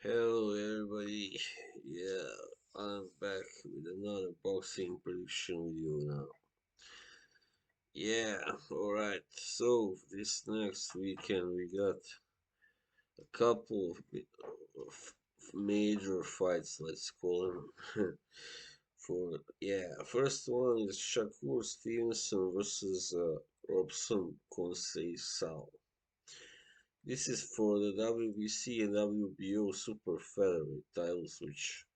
Hello everybody, yeah, I'm back with another boxing prediction video now. Yeah, alright, so this next weekend we got a couple of major fights, let's call them. First one is Shakur Stevenson versus Robson Conceição. This is for the WBC and WBO super featherweight titles, which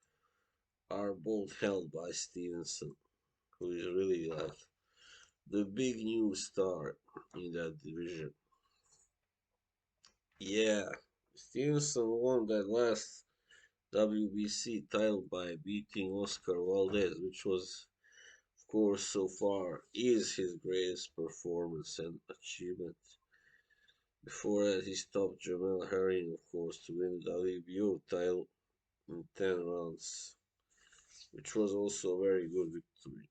are both held by Stevenson, who is really like the big new star in that division. Yeah, Stevenson won that last WBC title by beating Oscar Valdez, which was, of course, so far is his greatest performance and achievement. Before that, he stopped Jamel Herring, of course, to win the WBO title in 10 rounds, which was also a very good victory.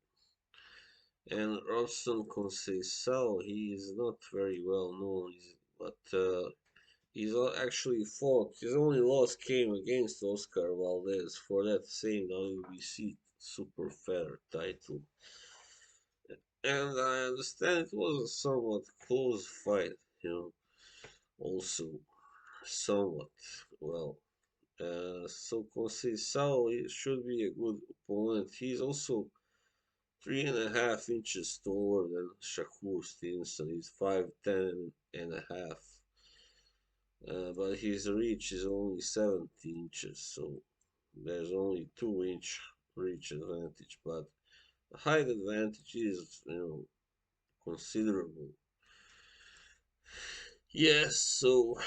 And Robson Conceição, he is not very well known, but he's actually fought. His only loss came against Oscar Valdez for that same WBC super fair title. And I understand it was a somewhat close fight, also somewhat well. So Conceição should be a good opponent. He's also 3.5 inches taller than Shakur Stevenson. He's 5'10" and a half. But his reach is only 70 inches, so there's only 2 inch reach advantage. But the height advantage is, considerable. Yes, so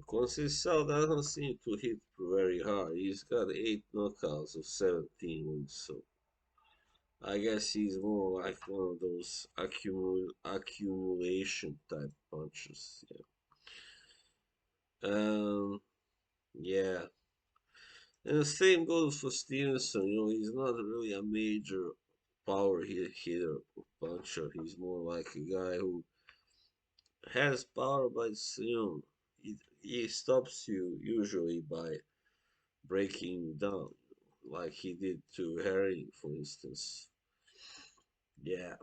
Conceição doesn't seem to hit very hard. He's got 8 knockouts of 17 wins, so I guess he's more like one of those accumulation type punches. Yeah. Yeah. And the same goes for Stevenson. He's not really a major hitter or puncher. He's more like a guy who has power, but he stops you usually by breaking you down, like he did to Herring, for instance. Yeah.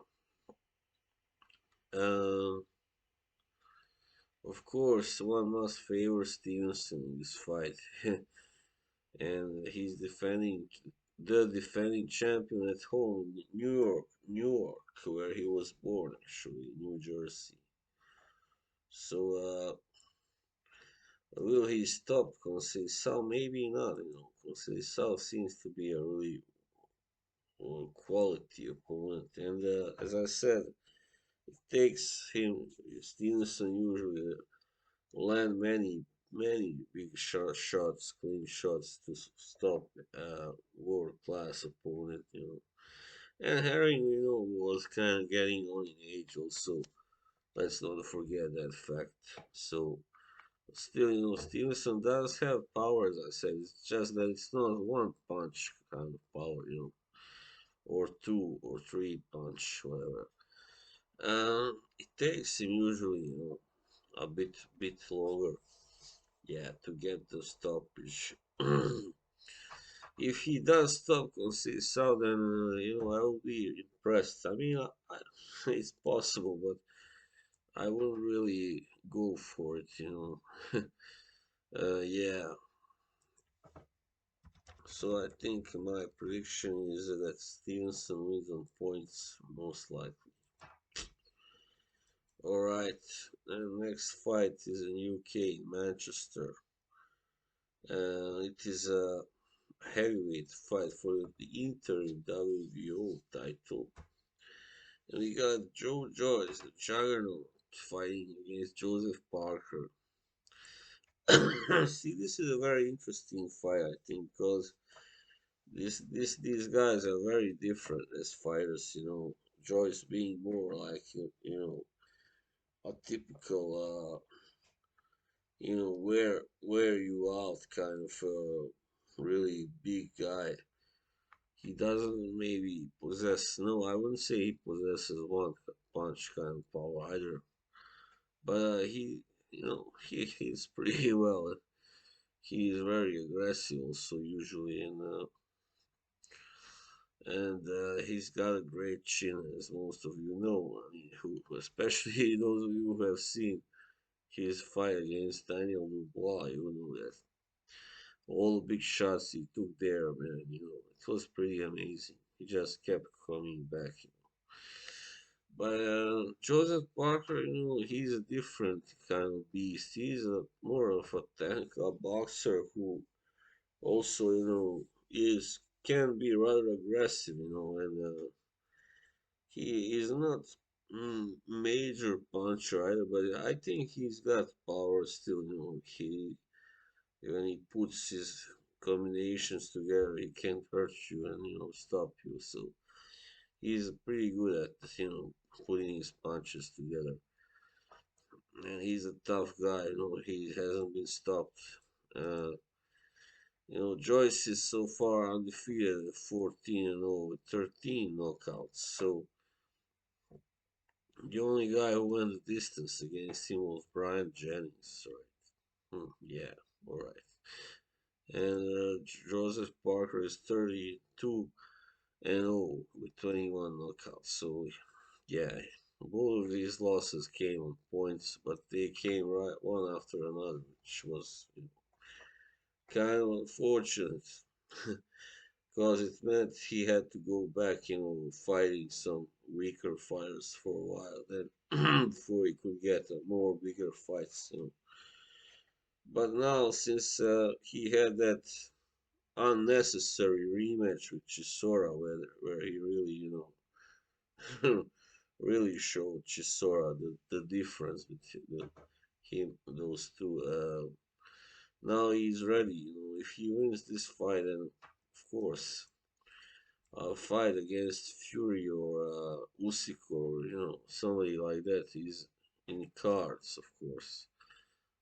Um. Of course, one must favor Stevenson in this fight, and he's defending the defending champion at home, New York, where he was born, actually, New Jersey. So, will he stop Conceição? Maybe not. Conceição seems to be a really quality opponent, and as I said, it takes him Stevenson usually land many big shots, clean shots to stop a world class opponent. And Herring, was kind of getting on in age also. Let's not forget that fact. So still, Stevenson does have power, as I said. It's just that it's not one punch kind of power, or two or three punch, whatever. It takes him usually, a bit longer, yeah, to get the stoppage. If he does stop Conceição, then I will be impressed. I mean, it's possible, but I wouldn't really go for it. Yeah. So I think my prediction is that Stevenson wins on points, most likely. All right. The next fight is in UK, Manchester. It is a heavyweight fight for the interim WBO title. And we got Joe Joyce, the juggernaut, fighting against Joseph Parker. See, this is a very interesting fight, I think, because these guys are very different as fighters. Joyce being more like a typical wear you out kind of really big guy. He doesn't maybe possess, no, I wouldn't say he possesses one punch kind of power either. But he he's pretty well. he is very aggressive also usually, and he's got a great chin, as most of you know. I mean, who, especially those of you who have seen his fight against Daniel Dubois, you know that all the big shots he took there, man. It was pretty amazing. He just kept coming back. But Joseph Parker, he's a different kind of beast. He's a more of a technical boxer who also, is can be rather aggressive, and he is not major puncher either, but I think he's got power still. He when he puts his combinations together, he can't hurt you and stop you. So he's pretty good at putting his punches together, and he's a tough guy. He hasn't been stopped. Uh, Joyce is so far undefeated, 14 and 0 with 13 knockouts. So the only guy who went the distance against him was Brian Jennings, right? Yeah, all right. And Joseph Parker is 32 and 0 with 21 knockouts. So yeah, both of these losses came on points, but they came right one after another, which was kind of unfortunate. Because it meant he had to go back, fighting some weaker fighters for a while, then before he could get more bigger fights. But now, since he had that unnecessary rematch with Chisora, where he really, really showed Chisora the difference between those two. Now he's ready. If he wins this fight, then of course fight against Fury or Usyk or somebody like that is in cards, of course.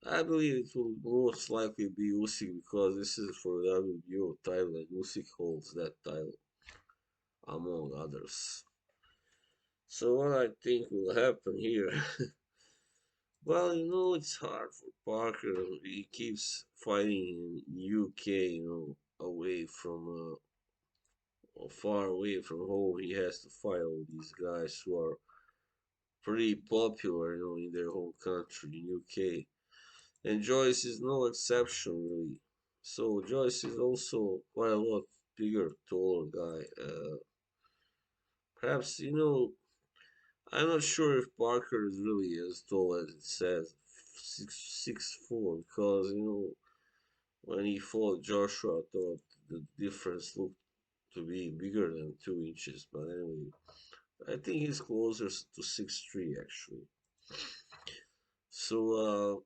I believe it will most likely be Usyk because this is for the WBO title and Usyk holds that title among others. So what I think will happen here? Well, it's hard for Parker. He keeps fighting in UK, away from far away from home. He has to fight all these guys who are pretty popular, in their home country, in UK. And Joyce is no exception, really. So Joyce is also quite a lot bigger, taller guy. Perhaps I'm not sure if Parker is really as tall as it says, 6'4", because when he fought Joshua, I thought the difference looked to be bigger than 2 inches. But anyway, I think he's closer to 6'3" actually. So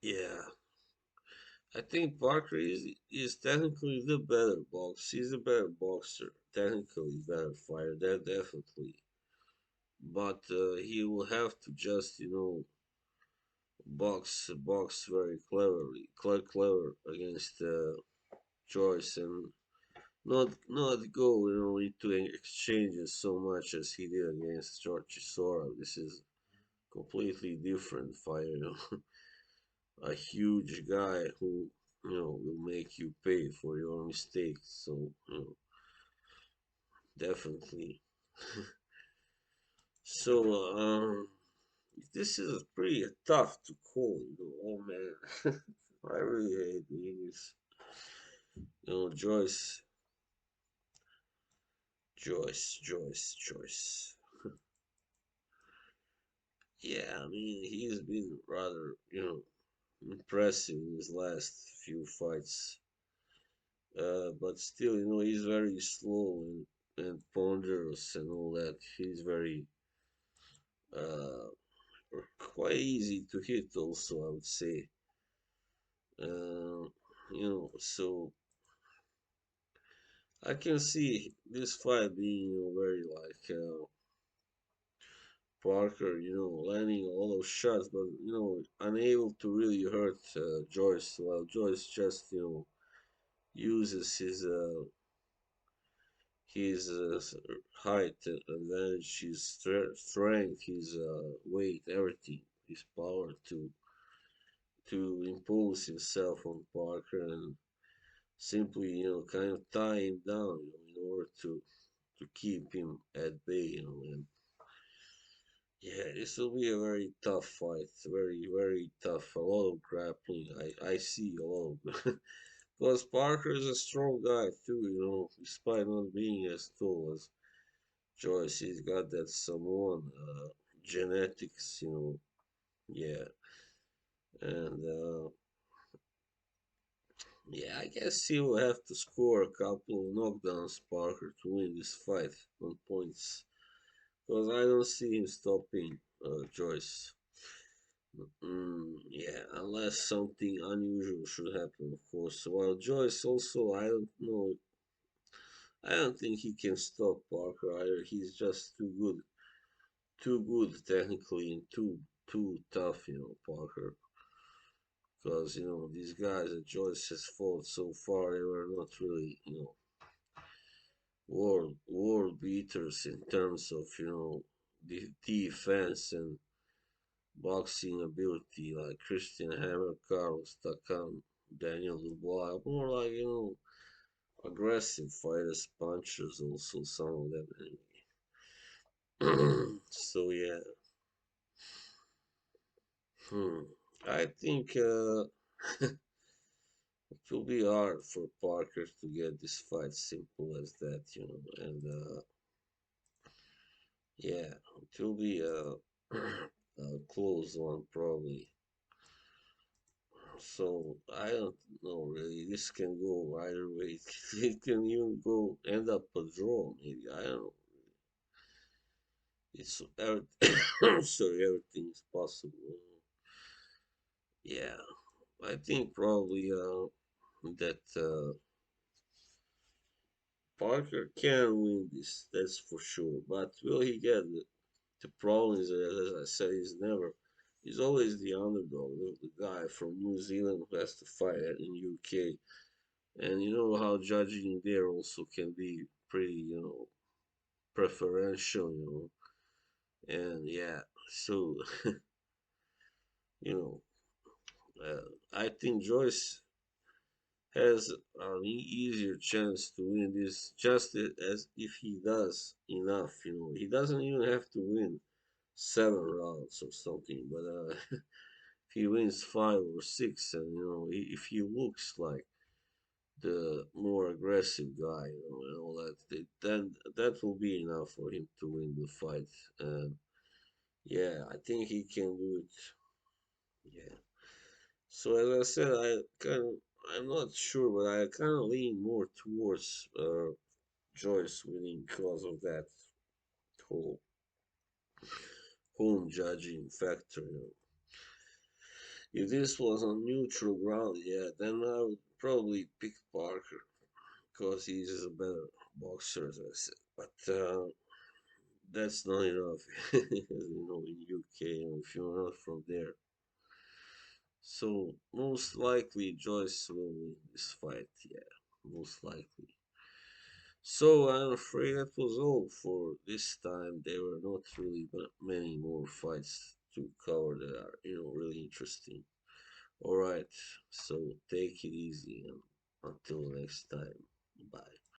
yeah, I think Parker is technically the better boxer. He's a better boxer, technically better fighter, that definitely. But he will have to just box very cleverly, clever against Joyce and not go into exchanges so much as he did against George Chisora. This is completely different fighter. A huge guy who will make you pay for your mistakes. So definitely. So this is pretty tough to call. Oh man, I really hate doing this. Joyce, Joyce. Yeah, I mean he's been rather impressive in his last few fights. But still, he's very slow and ponderous and all that. He's very uh, quite easy to hit, also, I would say. Uh, so I can see this fight being very like Parker, landing all those shots, but unable to really hurt Joyce. While Joyce just uses his height advantage, his strength, his weight, everything, his power to impose himself on Parker and simply, kind of tie him down, in order to keep him at bay, and yeah, this will be a very tough fight, very, very tough. A lot of grappling. I see a lot of because Parker is a strong guy too, despite not being as tall as Joyce. He's got that Samoan genetics, yeah, and yeah, I guess he will have to score a couple of knockdowns, Parker, to win this fight on points. Because I don't see him stopping Joyce. Yeah, unless something unusual should happen, of course. While Joyce also, I don't know. I don't think he can stop Parker either. He's just too good technically, and too tough, Parker. Because these guys that Joyce has fought so far, they were not really, world beaters in terms of defense and boxing ability, like Christian Hammer, Carlos Takam, Daniel Dubois. More like aggressive fighters, punchers, also some of them. Anyway. So yeah, hmm. I think it will be hard for Parker to get this fight simple as that, and yeah, it will be a close one probably. So I don't know really. This can go either way. It can even go end up a draw. Maybe I don't know. It's sorry, everything is possible. Yeah, I think probably that Parker can win this. That's for sure. But will he get it? The problem is that, as I said, he's always the underdog, the guy from New Zealand who has to fight in UK. And you know how judging there also can be pretty, preferential, and yeah, so, you know, I think Joyce has an easier chance to win this just as if he does enough, He doesn't even have to win 7 rounds or something, but if he wins 5 or 6, and if he looks like the more aggressive guy, and all that, then that will be enough for him to win the fight. And yeah, I think he can do it. Yeah. So as I said, I'm not sure, but I kind of lean more towards Joyce winning because of that whole home judging factor. If this was on neutral ground, yeah, then I would probably pick Parker because he's a better boxer, as I said. But that's not enough, in UK, if you're not from there. So most likely Joyce will win this fight. Yeah, most likely. So I'm afraid that was all for this time. There were not really many more fights to cover that are really interesting. All right, so take it easy and until next time. Bye.